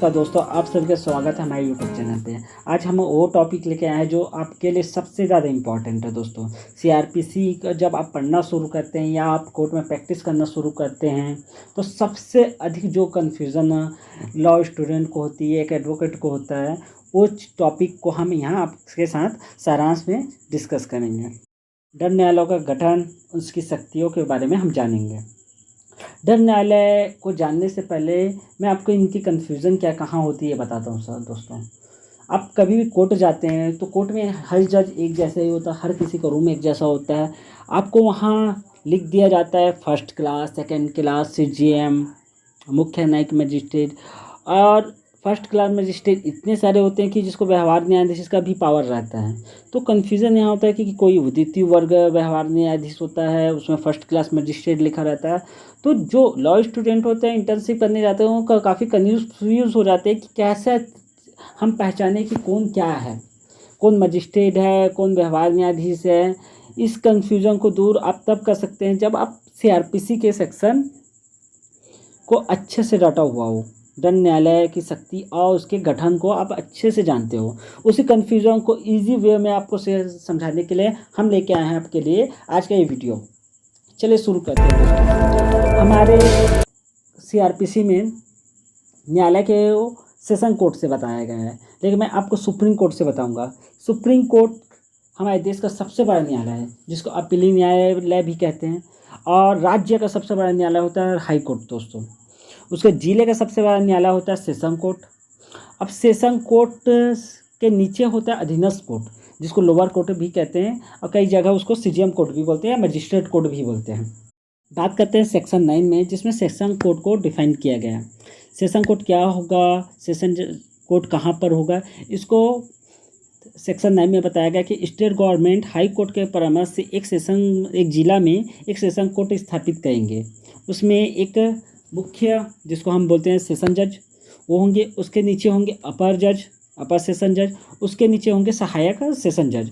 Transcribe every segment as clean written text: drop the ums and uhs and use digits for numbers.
नमस्कार दोस्तों, आप सभी का स्वागत है हमारे यूट्यूब चैनल पे। आज हम वो टॉपिक लेके आए हैं जो आपके लिए सबसे ज़्यादा इम्पॉर्टेंट है दोस्तों। सीआरपीसी का जब आप पढ़ना शुरू करते हैं या आप कोर्ट में प्रैक्टिस करना शुरू करते हैं तो सबसे अधिक जो कन्फ्यूज़न लॉ स्टूडेंट को होती है, एक एडवोकेट को होता है, उस टॉपिक को हम यहाँ आपके साथ सारांश में डिस्कस करेंगे। दंड न्यायालयों का गठन, उसकी शक्तियों के बारे में हम जानेंगे। दंड न्यायालय को जानने से पहले मैं आपको इनकी कन्फ्यूज़न क्या कहाँ होती है बताता हूँ सर दोस्तों। आप कभी भी कोर्ट जाते हैं तो कोर्ट में हर जज एक जैसा ही होता है, हर किसी का रूम एक जैसा होता है। आपको वहाँ लिख दिया जाता है first class, second class, CGM, मुख्य न्यायिक मजिस्ट्रेट। और फर्स्ट क्लास मजिस्ट्रेट इतने सारे होते हैं कि जिसको व्यवहार न्यायाधीश का भी पावर रहता है। तो कन्फ्यूज़न यहाँ होता है कि कोई द्वितीय वर्ग व्यवहार न्यायाधीश होता है, उसमें फर्स्ट क्लास मजिस्ट्रेट लिखा रहता है। तो जो लॉ स्टूडेंट होते हैं, इंटर्नशिप करने जाते हैं, वो काफ़ी कन्फ्यूज़ हो जाते हैं कि कैसे हम पहचाने कि कौन क्या है, कौन मजिस्ट्रेट है, कौन व्यवहार न्यायाधीश है। इस कन्फ्यूज़न को दूर आप तब कर सकते हैं जब आप सीआरपीसी के सेक्शन को अच्छे से रटा हुआ हो, दंड न्यायालय की शक्ति और उसके गठन को आप अच्छे से जानते हो। उसी कन्फ्यूज़न को इजी वे में आपको समझाने के लिए हम लेके आए हैं आपके लिए आज का ये वीडियो। चलिए शुरू करते हैं दोस्तों। हमारे सीआरपीसी में न्यायालय के सेशन कोर्ट से बताया गया है, लेकिन मैं आपको सुप्रीम कोर्ट से बताऊंगा। सुप्रीम कोर्ट हमारे देश का सबसे बड़ा न्यायालय है, जिसको अपीली न्यायालय भी कहते हैं। और राज्य का सबसे बड़ा न्यायालय होता है हाई कोर्ट दोस्तों। उसके जिले का सबसे बड़ा न्यायालय होता है सेशन कोर्ट। अब सेशन कोर्ट के नीचे होता है अधीनस्थ कोर्ट, जिसको लोअर कोर्ट भी कहते हैं, और कई जगह उसको सीजीएम कोर्ट भी बोलते हैं, मजिस्ट्रेट कोर्ट भी बोलते हैं। बात करते हैं सेक्शन 9 में, जिसमें सेशन कोर्ट को डिफाइन किया गया है। सेशन कोर्ट क्या होगा, सेशन कोर्ट कहाँ पर होगा, इसको सेक्शन 9 में बताया गया कि स्टेट गवर्नमेंट हाई कोर्ट के परामर्श से एक जिला में एक सेशन कोर्ट स्थापित करेंगे। उसमें एक मुख्य, जिसको हम बोलते हैं सेशन जज, वो होंगे। उसके नीचे होंगे अपर जज, अपर सेशन जज। उसके नीचे होंगे सहायक सेशन जज।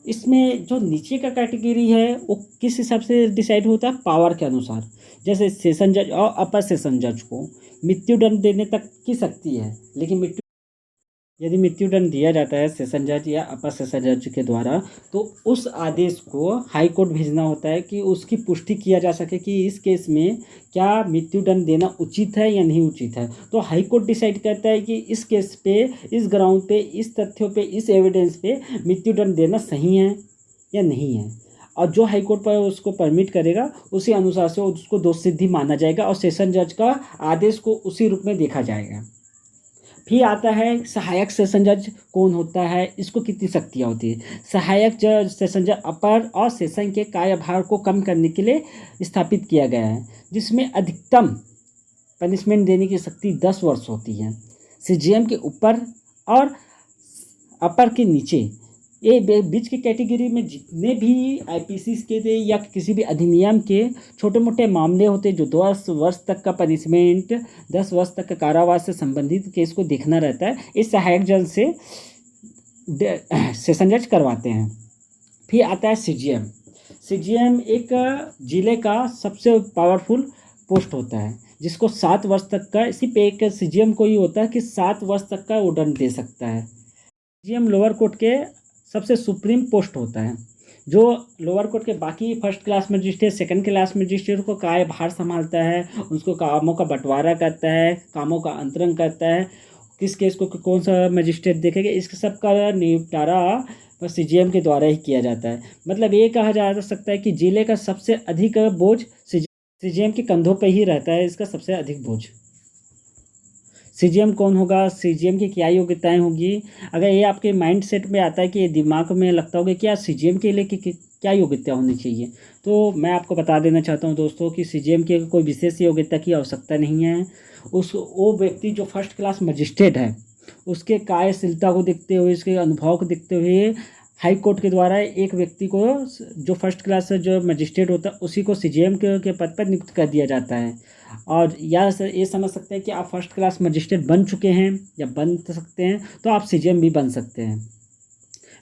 इसमें जो नीचे का कैटेगरी है वो किस हिसाब से डिसाइड होता है, पावर के अनुसार। जैसे सेशन जज और अपर सेशन जज को मृत्युदंड देने तक की शक्ति है, लेकिन यदि मृत्युदंड दिया जाता है सेशन जज या अपर सेशन जज के द्वारा, तो उस आदेश को हाई कोर्ट भेजना होता है कि उसकी पुष्टि किया जा सके कि इस केस में क्या मृत्युदंड देना उचित है या नहीं उचित है। तो हाई कोर्ट डिसाइड करता है कि इस केस पे, इस ग्राउंड पे, इस तथ्यों पे, इस एविडेंस पे मृत्युदंड देना सही है या नहीं है। और जो हाई कोर्ट पर उसको परमिट करेगा उसी अनुसार से उसको दोष सिद्धि माना जाएगा और सेशन जज का आदेश को उसी रूप में देखा जाएगा। फिर आता है सहायक सेशन जज कौन होता है, इसको कितनी शक्तियाँ होती है। सहायक जज सेशन जज अपर और सेशन के कार्यभार को कम करने के लिए स्थापित किया गया है, जिसमें अधिकतम पनिशमेंट देने की शक्ति 10 वर्ष होती है। सीजीएम के ऊपर और अपर के नीचे, ये बीच की कैटेगरी में जितने भी आईपीसी के थे या किसी भी अधिनियम के छोटे मोटे मामले होते जो 10 वर्ष तक का पनिशमेंट, 10 वर्ष तक का कारावास से संबंधित केस को देखना रहता है, इस सहायक जज से सेशन जज करवाते हैं। फिर आता है सीजीएम। सीजीएम एक जिले का सबसे पावरफुल पोस्ट होता है, जिसको 7 वर्ष तक का, सिर्फ एक सीजीएम को ही होता है कि 7 वर्ष तक का वो दंड दे सकता है। सीजीएम लोअर कोर्ट के सबसे सुप्रीम पोस्ट होता है, जो लोअर कोर्ट के बाकी first class magistrate, second class magistrate को कार्यभार संभालता है, उसको कामों का बंटवारा करता है, कामों का अंतरण करता है, किस केस को कौन सा मजिस्ट्रेट देखेगा, इसके सब का निपटारा सीजीएम के द्वारा ही किया जाता है। मतलब ये कहा जा सकता है कि जिले का सबसे अधिक बोझ सीजीएम के कंधों पर ही रहता है, इसका सबसे अधिक बोझ। सीजीएम कौन होगा, सीजीएम की क्या योग्यताएं होगी। अगर ये आपके माइंड सेट में आता है कि ये दिमाग में लगता होगा कि यार सीजीएम के लिए क्या योग्यता होनी चाहिए, तो मैं आपको बता देना चाहता हूँ दोस्तों कि सीजीएम की कोई विशेष योग्यता की आवश्यकता नहीं है। वो व्यक्ति जो फर्स्ट क्लास मजिस्ट्रेट है, उसके कार्यशीलता को देखते हुए, उसके अनुभव को देखते हुए हाई कोर्ट के द्वारा एक व्यक्ति को, जो फर्स्ट क्लास जो मजिस्ट्रेट होता है, उसी को सीजीएम के पद पर नियुक्त कर दिया जाता है। और ये समझ सकते हैं कि आप फर्स्ट क्लास मजिस्ट्रेट बन चुके हैं या बन सकते हैं, तो आप सीजीएम भी बन सकते हैं।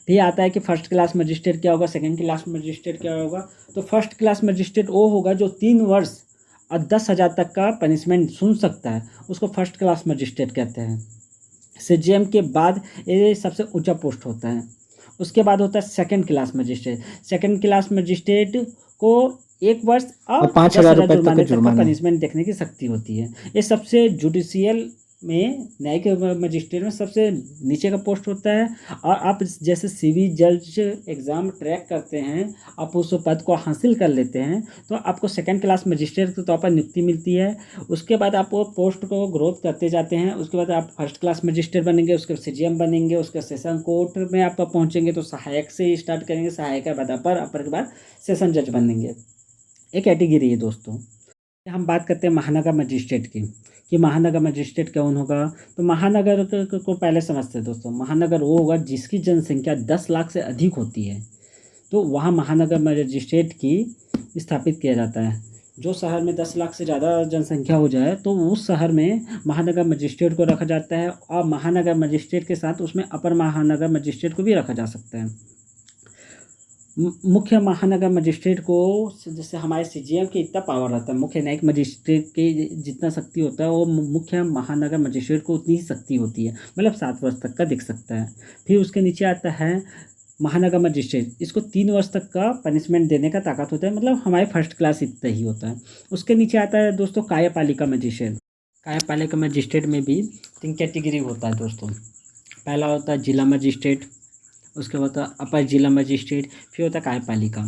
फिर आता है कि फर्स्ट क्लास मजिस्ट्रेट क्या होगा, सेकंड क्लास मजिस्ट्रेट क्या होगा। तो फर्स्ट क्लास मजिस्ट्रेट वो होगा जो 3 वर्ष और 10,000 तक का पनिशमेंट सुन सकता है, उसको फर्स्ट क्लास मजिस्ट्रेट कहते हैं। सीजीएम के बाद ये सबसे ऊंचा पोस्ट होता है। उसके बाद होता है second class magistrate. Second class magistrate को 1 वर्ष और 5,000 रुपये तक जुर्माने का तक का पनिशमेंट देखने की शक्ति होती है। ये सबसे जुडिशियल में, न्यायिक मजिस्ट्रेट में सबसे नीचे का पोस्ट होता है। और आप जैसे सिविल जज एग्ज़ाम ट्रैक करते हैं, आप उस पद को हासिल कर लेते हैं, तो आपको सेकंड क्लास मजिस्ट्रेट के तौर पर नियुक्ति मिलती है। उसके बाद आप वो पोस्ट को ग्रोथ करते जाते हैं। उसके बाद आप फर्स्ट क्लास मजिस्ट्रेट बनेंगे, उसके बाद सीजीएम बनेंगे, उसके सेशन कोर्ट में आप पहुँचेंगे तो सहायक से स्टार्ट करेंगे, सहायक के बाद अपर के बाद सेशन जज बनेंगे। एक कैटेगरी है दोस्तों। हम बात करते हैं महानगर मजिस्ट्रेट की, कि महानगर मजिस्ट्रेट कौन होगा। तो महानगर को पहले समझते हैं दोस्तों। महानगर वो होगा जिसकी जनसंख्या 10 लाख से अधिक होती है, तो वहाँ महानगर मजिस्ट्रेट की स्थापित किया जाता है। जो शहर में 10 लाख से ज़्यादा जनसंख्या हो जाए तो उस शहर में महानगर मजिस्ट्रेट को रखा जाता है, और महानगर मजिस्ट्रेट के साथ उसमें अपर महानगर मजिस्ट्रेट को भी रखा जा सकता है। मुख्य महानगर मजिस्ट्रेट को, जैसे हमारे सीजीएम के इतना पावर रहता है, मुख्य न्यायिक मजिस्ट्रेट के जितना शक्ति होता है वो मुख्य महानगर मजिस्ट्रेट को उतनी ही शक्ति होती है, मतलब 7 वर्ष तक का दिख सकता है। फिर उसके नीचे आता है महानगर मजिस्ट्रेट। इसको 3 वर्ष तक का पनिशमेंट देने का ताकत होता है, मतलब हमारे फर्स्ट क्लास इतना ही होता है। उसके नीचे आता है दोस्तों कार्यपालिका मजिस्ट्रेट। कार्यपालिका मजिस्ट्रेट में भी 3 कैटेगरी होता है दोस्तों। पहला होता है जिला मजिस्ट्रेट, उसके बाद अपर जिला मजिस्ट्रेट, फिर होता है कार्यपालिका।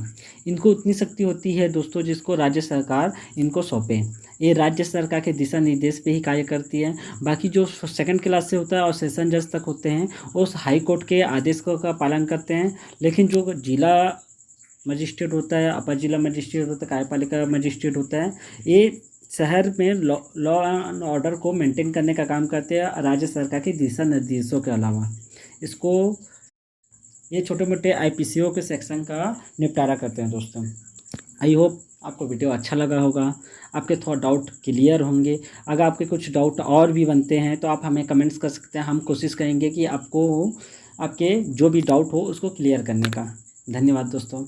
इनको उतनी शक्ति होती है दोस्तों जिसको राज्य सरकार इनको सौंपे। ये राज्य सरकार के दिशा निर्देश पे ही कार्य करती है। बाकी जो सेकंड क्लास से होता है और सेशन जज तक होते हैं वो हाई कोर्ट के आदेश का पालन करते हैं। लेकिन जो जिला मजिस्ट्रेट होता है, अपर जिला मजिस्ट्रेट होता है, कार्यपालिका मजिस्ट्रेट होता है, ये शहर में लॉ एंड ऑर्डर को मेंटेन करने का काम करते हैं राज्य सरकार के दिशा निर्देशों के अलावा। इसको ये छोटे मोटे आईपीसीओ के सेक्शन का निपटारा करते हैं दोस्तों। आई होप आपको वीडियो अच्छा लगा होगा, आपके थोड़ा डाउट क्लियर होंगे। अगर आपके कुछ डाउट और भी बनते हैं तो आप हमें कमेंट्स कर सकते हैं। हम कोशिश करेंगे कि आपको आपके जो भी डाउट हो उसको क्लियर करने का। धन्यवाद दोस्तों।